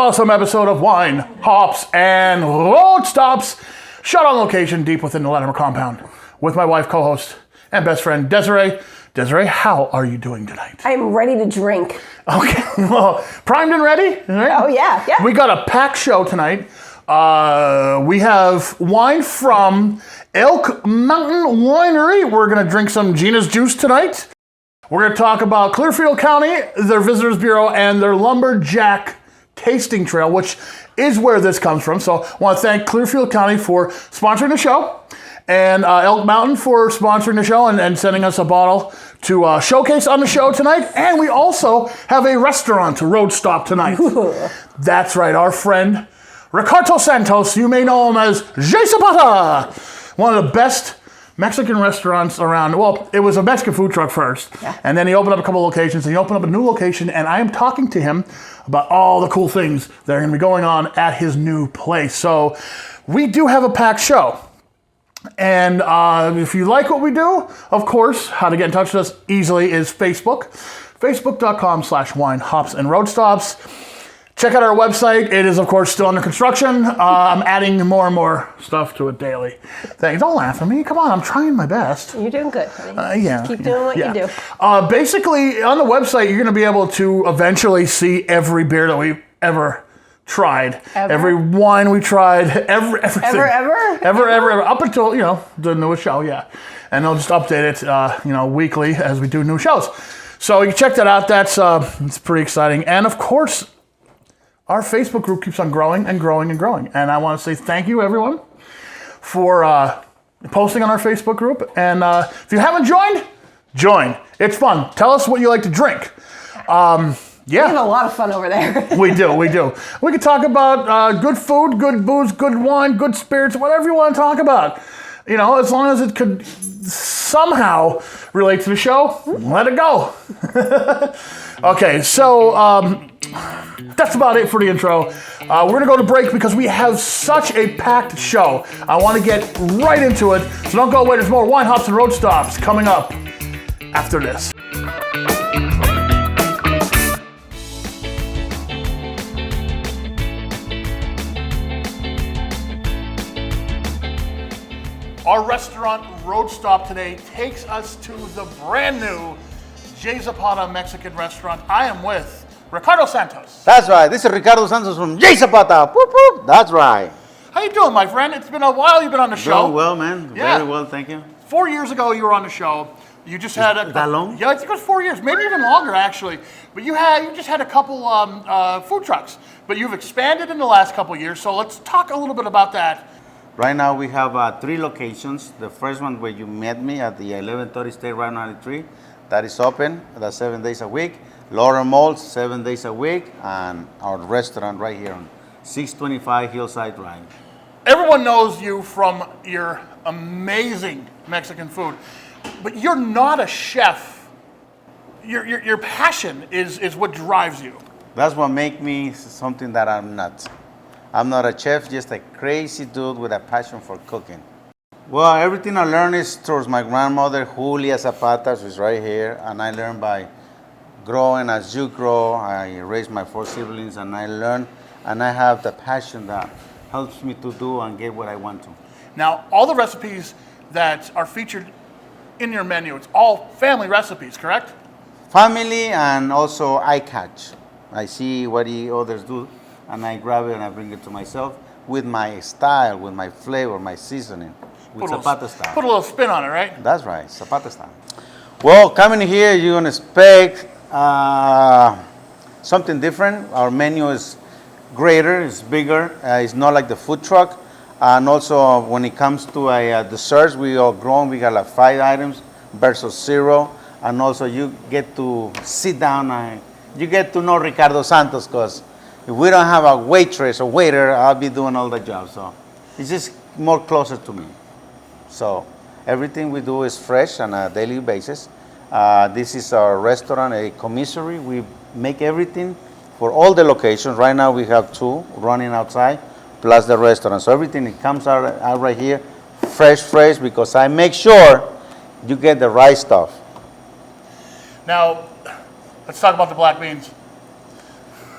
awesome episode of Wine, Hops, and Road Stops, shot on location deep within the Latimer compound with my wife, co-host, and best friend, Desiree. Desiree, how are you doing tonight? I'm ready to drink. Okay, well, primed and ready? Right? Oh, yeah. We got a packed show tonight. We have wine from Elk Mountain Winery. We're going to drink some Gina's juice tonight. We're going to talk about Clearfield County, their Visitors Bureau, and their Lumberjack Tasting Trail, which is where this comes from. So I want to thank Clearfield County for sponsoring the show, and Elk Mountain for sponsoring the show and sending us a bottle to showcase on the show tonight. And we also have a restaurant road stop tonight. That's right, our friend Ricardo Santos, you may know him as Jzapata, one of the best Mexican restaurants around. Well, it was a Mexican food truck first, and then he opened up a couple locations, and he opened up a new location, and I am talking to him about all the cool things that are going to be going on at his new place. So we do have a packed show. And if you like what we do, of course, how to get in touch with us easily is Facebook. Facebook.com/wine, hops, and road stops. Check out our website. It is, of course, still under construction. I'm adding more and more stuff to it daily. Thanks. Don't laugh at me. Come on, I'm trying my best. You're doing good, honey. Yeah. Keep doing what you do. Basically, on the website, you're going to be able to eventually see every beer that we've ever tried. Ever? Every wine we tried. Everything. Ever. Up until, the newest show, yeah. And they'll just update it, weekly as we do new shows. So you can check that out. It's pretty exciting. And, of course, our Facebook group keeps on growing and growing and growing. And I want to say thank you, everyone, for posting on our Facebook group. And if you haven't joined, join. It's fun. Tell us what you like to drink. Yeah. We have a lot of fun over there. We do. We can talk about good food, good booze, good wine, good spirits, whatever you want to talk about. As long as it could somehow relate to the show, let it go. Okay, so that's about it for the intro. We're going to go to break because we have such a packed show. I want to get right into it, so don't go away. There's more Wine, Hops, and Road Stops coming up after this. Our restaurant road stop today takes us to the brand new Jzapata Mexican restaurant. I am with Ricardo Santos. That's right. This is Ricardo Santos from Jzapata. Poop, poop. That's right. How you doing, my friend? It's been a while you've been on the show. Doing well, man. Yeah. Very well, thank you. 4 years ago you were on the show. You just had that long? Yeah, I think it was 4 years, maybe even longer actually. But you just had a couple food trucks, but you've expanded in the last couple of years. So let's talk a little bit about that. Right now we have 3 locations. The first one where you met me at the 1130 State Route 93, that is open. That's 7 days a week. Laurel Mall, 7 days a week, and our restaurant right here on 625 Hillside Drive. Everyone knows you from your amazing Mexican food, but you're not a chef. Your passion is what drives you. That's what makes me something that I'm not. I'm not a chef, just a crazy dude with a passion for cooking. Well, everything I learned is towards my grandmother, Julia Zapata, who's right here, and I learned by growing as you grow. I raised my 4 siblings, and I learned, and I have the passion that helps me to do and get what I want to. Now, all the recipes that are featured in your menu, it's all family recipes, correct? Family, and also I catch. I see what the others do, and I grab it and I bring it to myself with my style, with my flavor, my seasoning, with Zapata style. Put a little spin on it, right? That's right, Zapata style. Well, coming here, you're gonna expect something different. Our menu is greater, it's bigger. It's not like the food truck. And also, when it comes to desserts, we are grown. We got like 5 items versus 0. And also, you get to sit down and you get to know Ricardo Santos, because if we don't have a waitress or waiter, I'll be doing all the jobs. So it's just more closer to me. So everything we do is fresh on a daily basis. This is our restaurant, a commissary. We make everything for all the locations. Right now we have 2 running outside, plus the restaurant. So everything it comes out right here, fresh, because I make sure you get the right stuff. Now, let's talk about the black beans.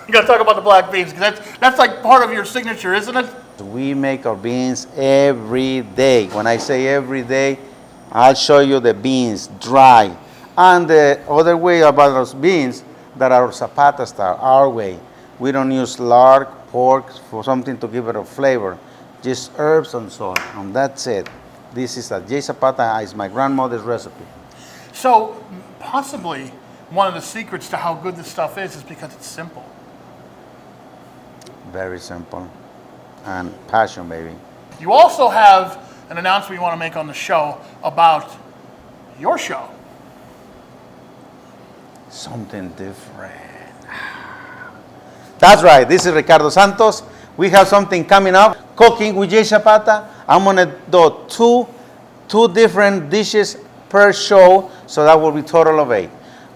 You got to talk about the black beans because that's like part of your signature, isn't it? We make our beans every day. When I say every day, I'll show you the beans dry. And the other way about those beans that are Zapata style, our way. We don't use lard, pork for something to give it a flavor. Just herbs and salt, and that's it. This is a Jzapata, is my grandmother's recipe. So possibly one of the secrets to how good this stuff is because it's simple. Very simple. And passion, baby. You also have an announcement you want to make on the show about your show. Something different. That's right. This is Ricardo Santos. We have something coming up. Cooking with Jzapata. I'm gonna do two different dishes per show, so that will be total of 8.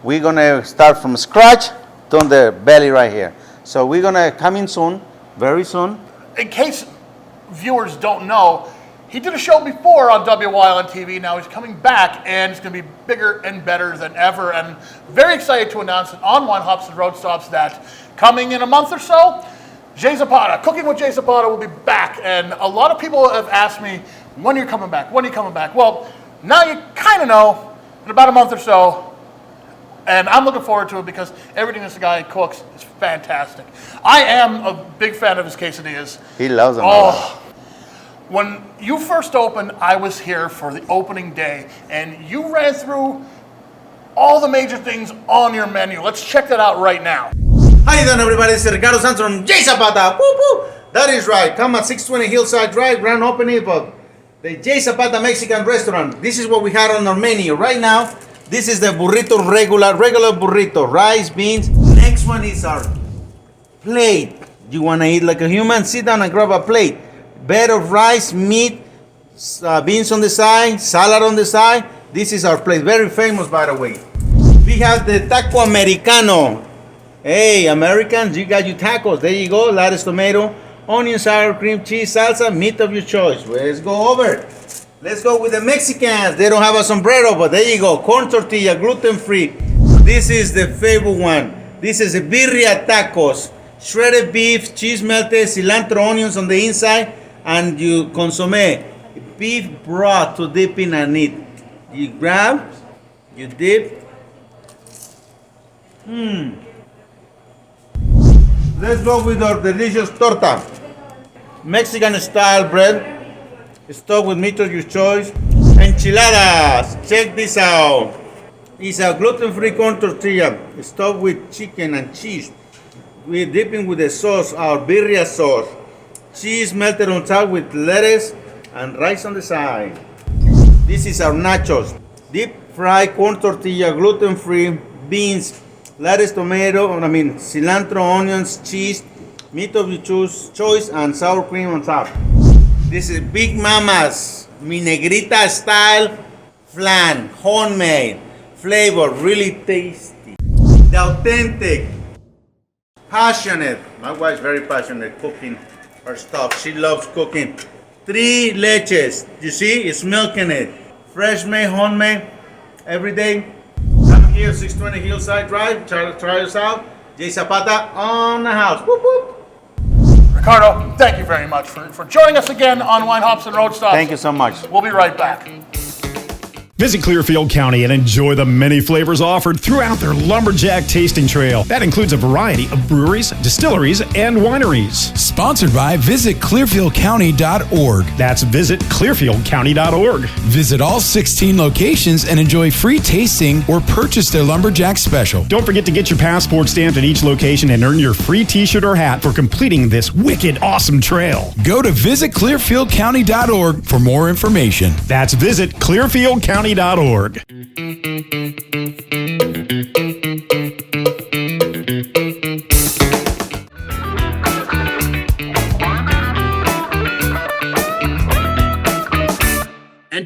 We're gonna start from scratch to the belly right here. So we're gonna come in soon, very soon. In case viewers don't know, he did a show before on WYLN TV. Now he's coming back, and it's going to be bigger and better than ever. And very excited to announce it on Wine Hops and Road Stops that coming in a month or so, Jzapata, Cooking with Jzapata will be back. And a lot of people have asked me, when are you coming back? When are you coming back? Well, now you kind of know, in about a month or so. And I'm looking forward to it because everything this guy cooks is fantastic. I am a big fan of his quesadillas. He loves them. Oh, when you first opened, I was here for the opening day, and you ran through all the major things on your menu. Let's check that out right now. How you doing, everybody? This is Ricardo Santos from Jzapata. Woo woo! That is right. Come at 620 Hillside Drive, grand opening of the Jzapata Mexican restaurant. This is what we had on our menu right now. This is the burrito regular burrito, rice, beans. Next one is our plate. You want to eat like a human? Sit down and grab a plate. Bed of rice, meat, beans on the side, salad on the side. This is our plate. Very famous, by the way. We have the taco americano. Hey, Americans, you got your tacos. There you go. Lettuce, tomato, onion, sour cream, cheese, salsa, meat of your choice. Let's go over. Let's go with the Mexicans. They don't have a sombrero, but there you go. Corn tortilla, gluten-free. This is the favorite one. This is a birria tacos. Shredded beef, cheese melted, cilantro, onions on the inside, and you consomme. Beef broth to dip in and eat. You grab, you dip. Let's go with our delicious torta. Mexican style bread. Stuffed with meat of your choice. Enchiladas. Check this out. It's a gluten-free corn tortilla stuffed with chicken and cheese. We're dipping with the sauce, our birria sauce. Cheese melted on top with lettuce and rice on the side. This is our nachos. Deep fried corn tortilla, gluten-free, beans, lettuce, tomato, cilantro, onions, cheese, meat of your choice, and sour cream on top. This is Big Mama's Mi Negrita style flan, homemade, flavor, really tasty. The authentic, passionate. My wife's very passionate cooking her stuff. She loves cooking. 3 leches. You see, it's milk in it. Fresh made, homemade, every day. I'm here, 620 Hillside Drive. Try us out. Jzapata on the house. Whoop, whoop. Ricardo, thank you very much for joining us again on Wine Hops and Road Stops. Thank you so much. We'll be right back. Visit Clearfield County and enjoy the many flavors offered throughout their Lumberjack Tasting Trail. That includes a variety of breweries, distilleries, and wineries. Sponsored by visitclearfieldcounty.org. That's visitclearfieldcounty.org. Visit all 16 locations and enjoy free tasting or purchase their Lumberjack special. Don't forget to get your passport stamped at each location and earn your free t-shirt or hat for completing this wicked awesome trail. Go to visitclearfieldcounty.org for more information. That's visitclearfieldcounty.org. And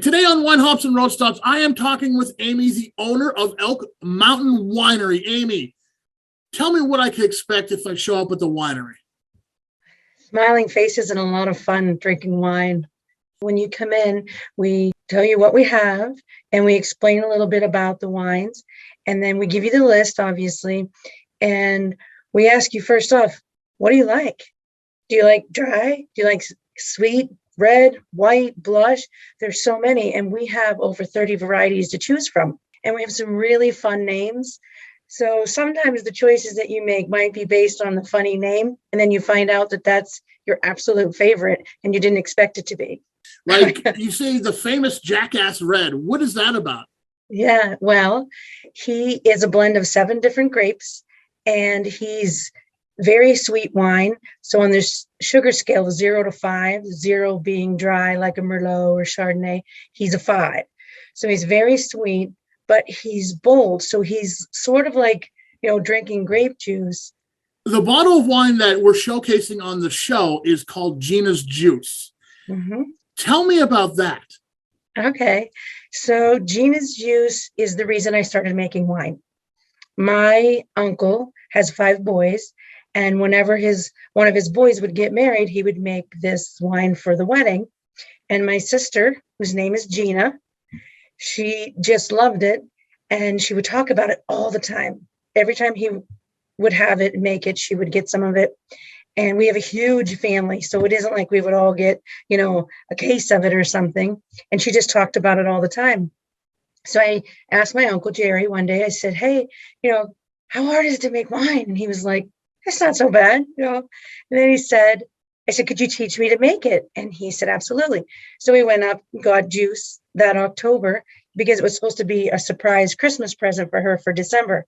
today on Wine Hops and Road Stops, I am talking with Amy, the owner of Elk Mountain Winery. Amy, tell me what I can expect if I show up at the winery. Smiling faces and a lot of fun drinking wine. When you come in, we tell you what we have and we explain a little bit about the wines, and then we give you the list, obviously, and we ask you first off, what do you like? Do you like dry? Do you like sweet, red, white, blush? There's so many, and we have over 30 varieties to choose from. And we have some really fun names. So sometimes the choices that you make might be based on the funny name, and then you find out that that's your absolute favorite and you didn't expect it to be. Like you say, the famous Jack-Azz Red. What is that about? Yeah, well, he is a blend of 7 different grapes, and he's very sweet wine. So on this sugar scale, 0 to 5, 0 being dry like a Merlot or Chardonnay, he's a 5. So he's very sweet, but he's bold. So he's sort of like, drinking grape juice. The bottle of wine that we're showcasing on the show is called Gina's Juice. Mm-hmm. Tell me about that. Okay. So Gina's Juice is the reason I started making wine. My uncle has 5 boys, and whenever one of his boys would get married, he would make this wine for the wedding. And my sister, whose name is Gina, she just loved it, and she would talk about it all the time. Every time he would have it and make it, she would get some of it. And we have a huge family, so it isn't like we would all get, a case of it or something. And she just talked about it all the time. So I asked my Uncle Jerry one day, I said, hey, how hard is it to make wine? And he was like, it's not so bad, And then I said, could you teach me to make it? And he said, absolutely. So we went up, got juice that October because it was supposed to be a surprise Christmas present for her for December.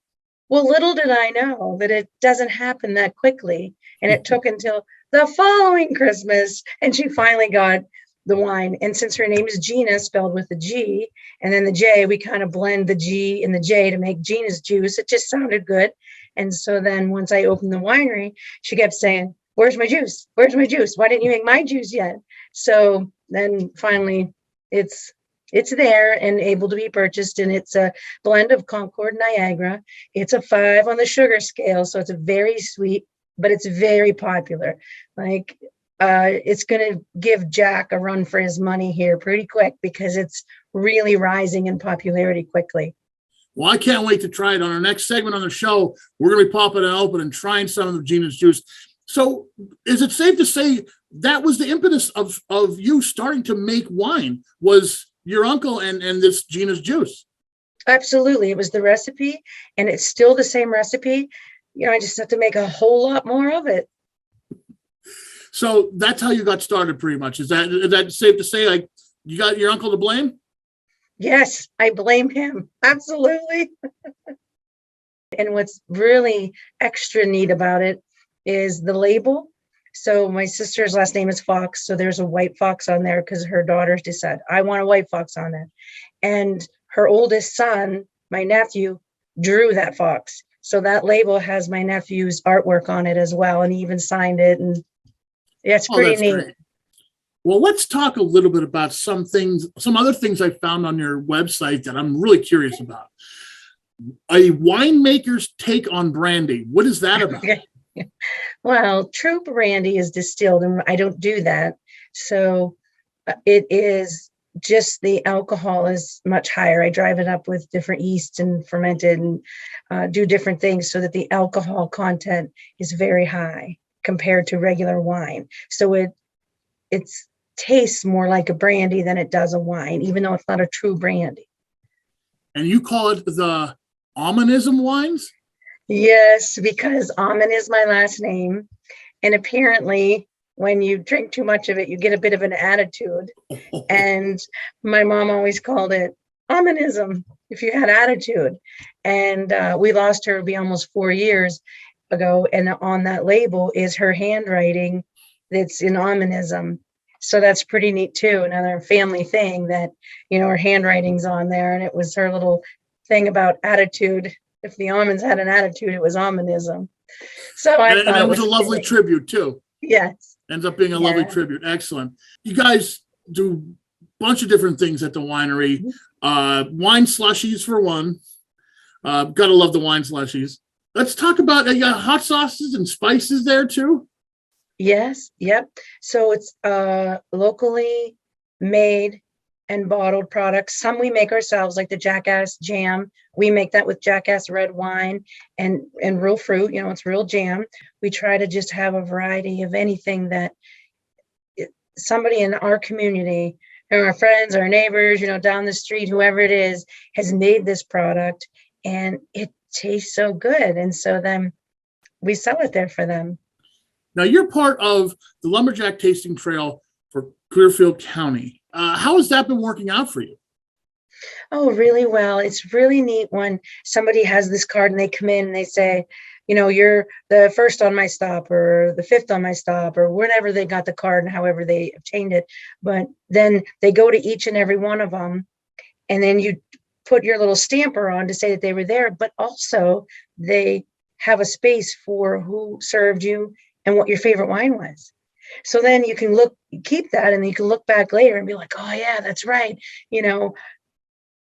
Well, little did I know that it doesn't happen that quickly. And it took until the following Christmas, and she finally got the wine. And since her name is Gina, spelled with a G, and then the J, we kind of blend the G and the J to make Gina's Juice. It just sounded good. And so then once I opened the winery, she kept saying, where's my juice? Where's my juice? Why didn't you make my juice yet? So then finally it's there and able to be purchased. And it's a blend of Concord Niagara. It's a 5 on the sugar scale. So it's a very sweet, but it's very popular. It's going to give Jack a run for his money here pretty quick because it's really rising in popularity quickly. Well, I can't wait to try it. On our next segment on the show, we're going to be popping it open and trying some of Gina's Juice. So is it safe to say that was the impetus of you starting to make wine, was your uncle and this Gina's Juice? Absolutely. It was the recipe, and it's still the same recipe. I just have to make a whole lot more of it. So that's how you got started pretty much. Is that safe to say, like, you got your uncle to blame? Yes, I blame him. Absolutely. And what's really extra neat about it is the label. So my sister's last name is Fox. So there's a white fox on there because her daughters just said, I want a white fox on there. And her oldest son, my nephew, drew that fox. So that label has my nephew's artwork on it as well. And he even signed it. And yeah, it's pretty neat. Great. Well, let's talk a little bit about some other things I found on your website that I'm really curious about. A winemaker's take on brandy. What is that about? Well, true brandy is distilled, and I don't do that. So it is just the alcohol is much higher. I drive it up with different yeasts and fermented and do different things so that the alcohol content is very high compared to regular wine. So it tastes more like a brandy than it does a wine, even though it's not a true brandy. And you call it the Omanism wines? Yes, because Aman is my last name. And apparently when you drink too much of it, you get a bit of an attitude. And my mom always called it Amanism if you had attitude. And we lost her, it'll be almost 4 years ago. And on that label is her handwriting that's in Amanism. So that's pretty neat too. Another family thing that, her handwriting's on there, and it was her little thing about attitude. If the almonds had an attitude, it was Amanism. So I thought it was a lovely tribute too. Yes. Ends up being a lovely tribute. Excellent. You guys do a bunch of different things at the winery. Wine slushies for one. Gotta love the wine slushies. Let's talk about hot sauces and spices there too. Yes. Yep. So it's locally made and bottled products. Some we make ourselves, like the Jack-Azz jam. We make that with Jack-Azz red wine and real fruit. It's real jam. We try to just have a variety of anything that somebody in our community, our friends, our neighbors, down the street, whoever it is, has made this product and it tastes so good. And so then we sell it there for them. Now, you're part of the Lumberjack Tasting Trail for Clearfield County. How has that been working out for you? Oh, really well. It's really neat when somebody has this card and they come in and they say, you're the first on my stop or the fifth on my stop or whenever they got the card and however they obtained it. But then they go to each and every one of them and then you put your little stamper on to say that they were there, but also they have a space for who served you and what your favorite wine was. So then you can keep that, and you can look back later and be like, oh yeah, that's right.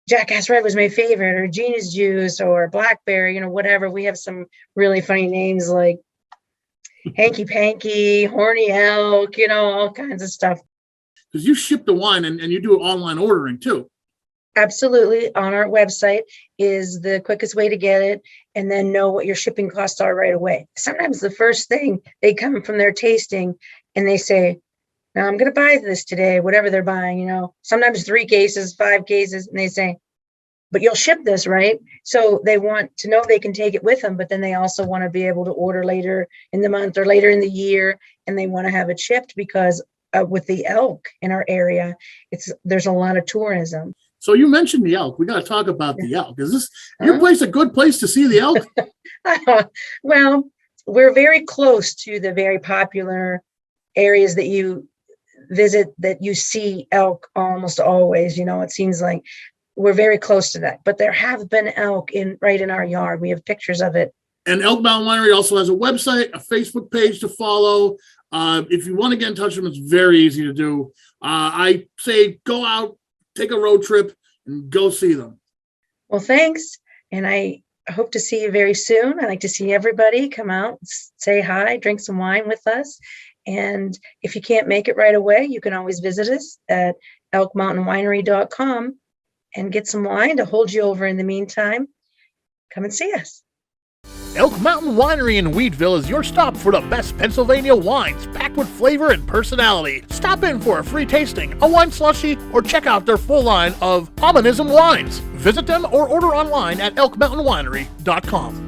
Jack-Azz Red was my favorite, or Gina's Juice, or Blackberry, whatever. We have some really funny names like Hanky Panky, Horny Elk, all kinds of stuff. Because you ship the wine and you do online ordering too. Absolutely. On our website is the quickest way to get it, and then know what your shipping costs are right away. Sometimes the first thing, they come from their tasting and they say, now I'm going to buy this today, whatever they're buying, sometimes 3 cases, 5 cases. And they say, but you'll ship this, right? So they want to know they can take it with them, but then they also want to be able to order later in the month or later in the year. And they want to have it shipped because with the elk in our area, there's a lot of tourism. So you mentioned the elk. We got to talk about the elk. Is this your place a good place to see the elk? Well, we're very close to the very popular areas that you visit, that you see elk almost always. It seems like we're very close to that. But there have been elk right in our yard. We have pictures of it. And Elk Mountain Winery also has a website, a Facebook page to follow. If you want to get in touch with them, it's very easy to do. I say go out, take a road trip, and go see them. Well, thanks. And I hope to see you very soon. I like to see everybody come out, say hi, drink some wine with us. And if you can't make it right away, you can always visit us at elkmountainwinery.com and get some wine to hold you over in the meantime. Come and see us. Elk Mountain Winery in Wheatville is your stop for the best Pennsylvania wines, packed with flavor and personality. Stop in for a free tasting, a wine slushie, or check out their full line of Omanism wines. Visit them or order online at elkmountainwinery.com.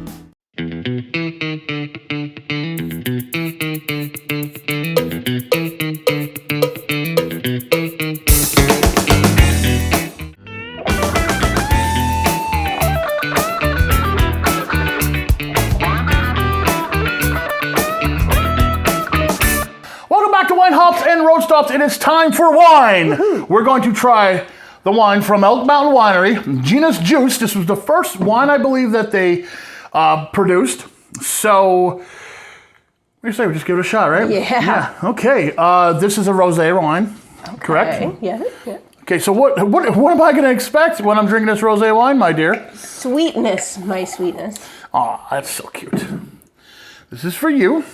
Wine Hops and Road Stops. It is time for wine. Woo-hoo. We're going to try the wine from Elk Mountain Winery, Gina's Juice. This was the first wine, I believe, that they produced. So, what do you say? We just give it a shot, right? Yeah. Okay. This is a rosé wine, correct? Yeah. Okay. So what am I going to expect when I'm drinking this rosé wine, my dear? Sweetness, my sweetness. Oh, that's so cute. This is for you.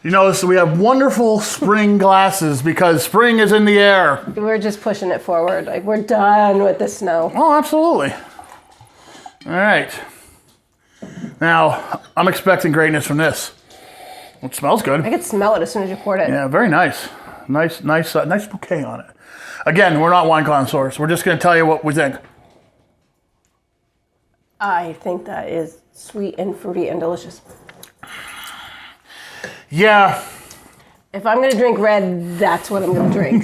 You notice we have wonderful spring glasses because spring is in the air. We're just pushing it forward. Like, we're done with the snow. Oh, absolutely. All right. Now, I'm expecting greatness from this. It smells good. I could smell it as soon as you poured it. Yeah, very nice. Nice bouquet on it. Again, we're not wine connoisseurs. We're just going to tell you what we think. I think that is sweet and fruity and delicious. Yeah. If I'm going to drink red, that's what I'm going to drink.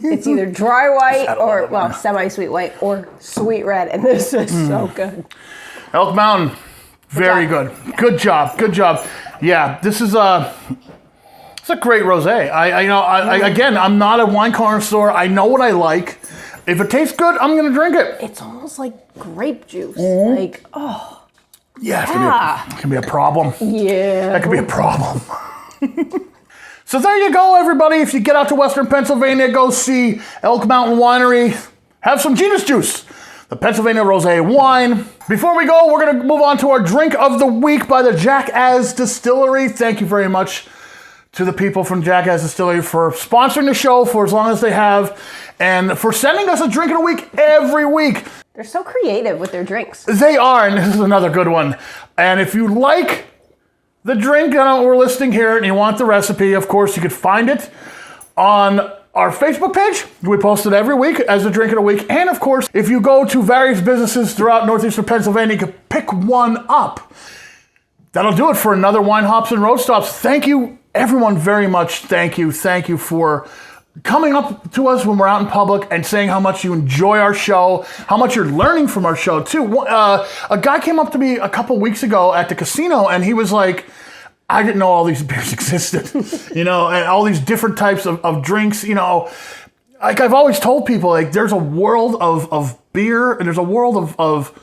It's either dry white or, well, semi-sweet white or sweet red. And this is so good. Elk Mountain, very good. Yeah. Good job. Yeah, this is it's a great rosé. Again, I'm not a wine connoisseur. I know what I like. If it tastes good, I'm going to drink it. It's almost like grape juice. Mm-hmm. Yeah, it can be a problem. Yeah. That could be a problem. So there you go, everybody. If you get out to Western Pennsylvania, go see Elk Mountain Winery. Have some Gina's Juice, the Pennsylvania Rosé wine. Before we go, we're going to move on to our drink of the week by the Jack-Azz Distillery. Thank you very much to the people from Jack-Azz Distillery for sponsoring the show for as long as they have, and for sending us a drink of the week every week. They're so creative with their drinks. They are, and this is another good one. And if you like the drink that we're listing here and you want the recipe, of course, you could find it on our Facebook page. We post it every week as a drink of the week. And of course, if you go to various businesses throughout northeastern Pennsylvania, you can pick one up. That'll do it for another Wine, Hops, and Road Stops. Thank you, everyone, very much. Thank you. Thank you for coming up to us when we're out in public and saying how much you enjoy our show, how much you're learning from our show, too. A guy came up to me a couple weeks ago at the casino, and he was like, I didn't know all these beers existed, and all these different types of drinks, Like I've always told people, like there's a world of beer and there's a world of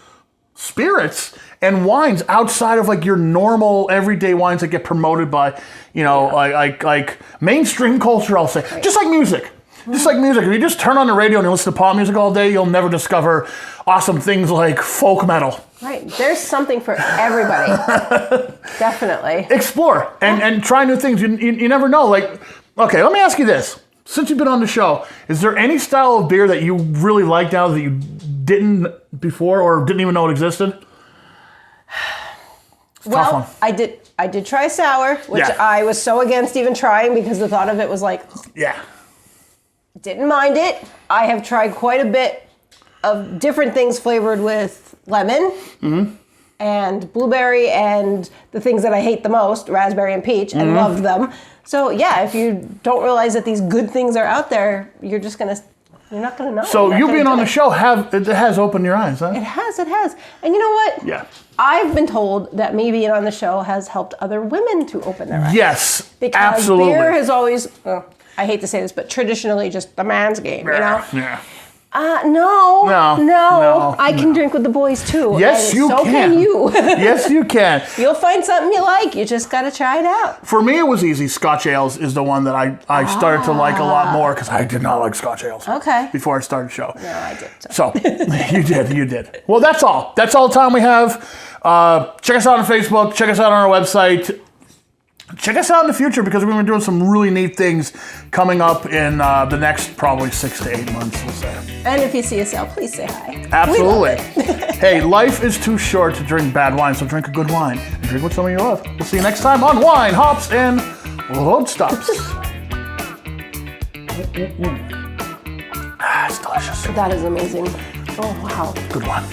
spirits and wines outside of like your normal everyday wines that get promoted by, like mainstream culture, I'll say. Right. Just like music. Just like music. If you just turn on the radio and you listen to pop music all day, you'll never discover awesome things like folk metal. Right. There's something for everybody. Definitely. Explore and try new things. You never know. Like, okay, let me ask you this. Since you've been on the show, is there any style of beer that you really like now that you didn't before or didn't even know it existed? Well, I did try sour, which I was so against even trying because the thought of it was like, didn't mind it. I have tried quite a bit of different things flavored with lemon and blueberry and the things that I hate the most, raspberry and peach, and loved them. So if you don't realize that these good things are out there, you're not gonna know. So you being on the show it has opened your eyes, huh? It has. And you know what? Yeah. I've been told that me being on the show has helped other women to open their eyes. Yes, because absolutely. Beer has always, I hate to say this, but traditionally just the man's game, Yeah. No. I can drink with the boys too. Yes, and you so can you. Yes, you can. You'll find something you like. You just got to try it out. For me, it was easy. Scotch ales is the one that I started to like a lot more because I did not like Scotch ales. Okay. Before I started the show. No, I did. So you did. Well, that's all. That's all the time we have. Check us out on Facebook. Check us out on our website. Check us out in the future because we're going to be doing some really neat things coming up in the next probably 6 to 8 months, we'll say. And if you see us out, please say hi. Absolutely. Hey, life is too short to drink bad wine, so drink a good wine and drink with some of you love. We'll see you next time on Wine, Hops, and Road Stops. It's delicious. That is amazing. Oh, wow. Good one.